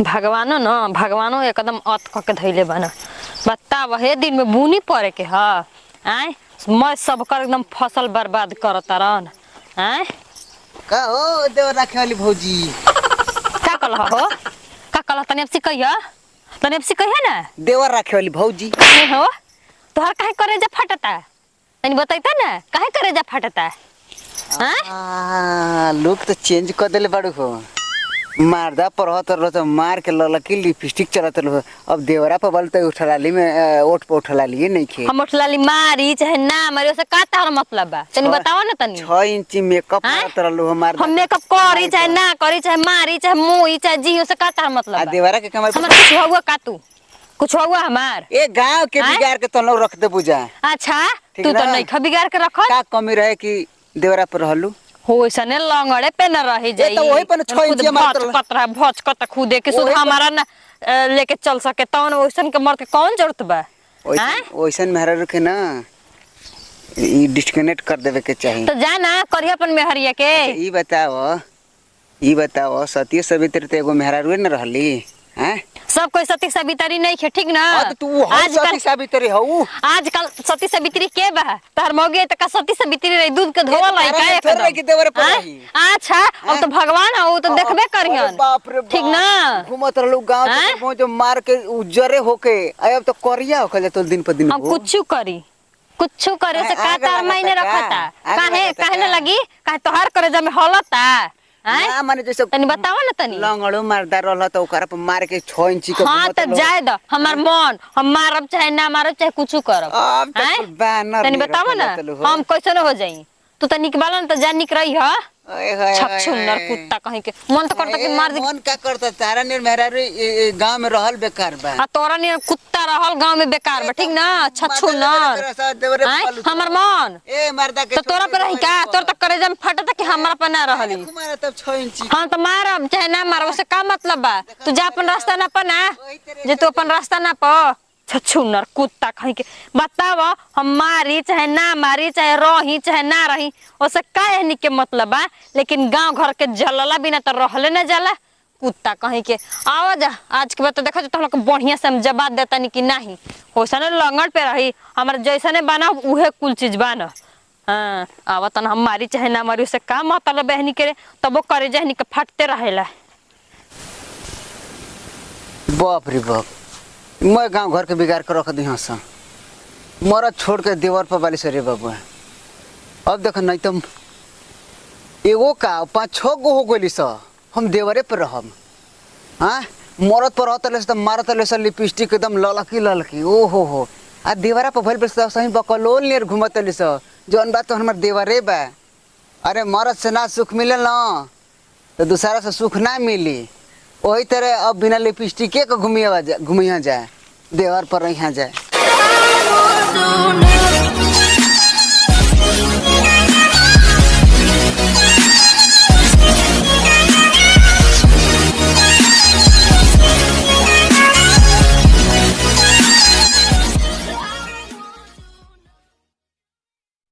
भगवानो न भगवानो एकदम अत क के धैले बना। बताव हे दिन में बुनी पड़े के ह आय मैं सब कर एकदम फसल बर्बाद करतरन आय का हो देवर राखे वाली भौजी का कलह हो का कलह तने अब सिकैया तने अब सिकैया ना देवर राखे वाली भौजी ए हो तोहर काहे करेजा फटता तनी बतैता ना काहे करेजा फटता हैं लोग तो चेंज कर देले बाड़ू हो मारदा परहत रह मार के ललकी लिपस्टिक चलत रह अब देवरा पर बलते उठलाली में ओठ पे उठलाली नहीं खे हम उठलाली मारी चाहे ना मारी ओसे का तार मतलब बा तनी बताओ ना तनी 6 इंच मेकअप करत रहलू हमार हम मेकअप करी चाहे ना करी चाहे मारी चाहे मुई चाहे जी ओसे का तार मतलब आ बा देवरा के कमर हमर कुछ हुआ का तू कुछ हुआ हमार ए गांव के बिगाड़ के तनो रख दे बुझा अच्छा तू तो नहीं ख बिगाड़ के रख का कमी रहे कि देवरा पर रहलू होइसने लंगड़े पे न रही जाई तो वही पर 6 इंच मारत कतरा भच कत खुदे के सुध हमारा ना लेके चल सके तौन ओइसन के मर के कौन जरूरत बा ओइसन मेहरा रखे ना ई डिस्कनेक्ट कर देवे के चाहिए तो जा ना करिया अपन मेहरिया के ई बताओ सती सवित्री ते एगो मेहरा रुए न रहली हैं सब कोई सती सावित्री नहीं है ठीक ना तो तू सती सावित्री हऊ आजकल सती सावित्री के बा तार मौगे त का सती सावित्री रही दूध के धोवल है का थोड़े के देवर पर रही अच्छा अब तो भगवान हो तो देखबे करियन ठीक ना घूमत रहलू गांव से जो मार के उजरे होके अब तो करिया होके तो दिन पर दिन हम कुछ करे से का तार मायने रखता काहे काहे न लगी काहे तोहार करे जमे हलता ना माने जैसे तनी बताओ ना तनी लंगड़ो मारदार रहला तो ओकरा पर मार के 6 इंच के हां त जाय द हमर मन हम मारब चाहे ना मारब चाहे कुछ करब तनी बताओ ना हम कैसे हो जाई तू त निकबालन त जा निक रही ह छछुनर कुत्ता कहीं के मन तो करता कि मार दे मन का करता तारा ने मेहरा गांव में रहल बेकार बा आ तोरा ने कुत्ता रहल गांव में बेकार बा ठीक ना छछुनर हमर मन ए मर्दा के तो तोरा पे रही का तोर तक करेजा में फटता कि हमरा पे ना रहली मारा तब 6 इंच हां तो मारब चाहे ना मारब से का मतलब बा तू जा अपन रास्ता ना पना जे तू अपन रास्ता ना प छछुनर कुत्ता कहीं के बताव हम मारी चाहे ना मारी चाहे रही चाहे ना रही ओसे काहे नि के मतलब बा लेकिन गांव घर के जलला बिना तो रहले ना जाला कुत्ता कहीं के आवा जा आज के बात देखो तो हम लोग बढ़िया से हम जवाब देता नहीं कि नहीं होसने लंगड़ पे रही हमर जैसने बना उहे कुल चीज बना हां आवा तन हम मारी चाहे ना मारी उसे का मतलब बहनी करे तबो करे जहनी के फटते रहेला बाप रे बाप मैं गांव घर के बिगाड़ कर रख दी हंस मरद छोड़ के देवर पर वाली सरे बाबू अब देख नहीं तो एगो का 5-6 गो हो गई स हम देवरे पर रहम हाँ मरद पर रहते तो मारत ले लिपस्टिक एकदम ललकी ओ हो आ देवरा पर भइल बस सही बकलोल नियर घूमत ले जौन बात तो हमार देवरे बा अरे मरद से ना सुख मिले ना तो दूसरा से सुख ना मिली वही तरह अब बिना लिपस्टिक के घूमिया जाए देवर पर यहाँ जाए।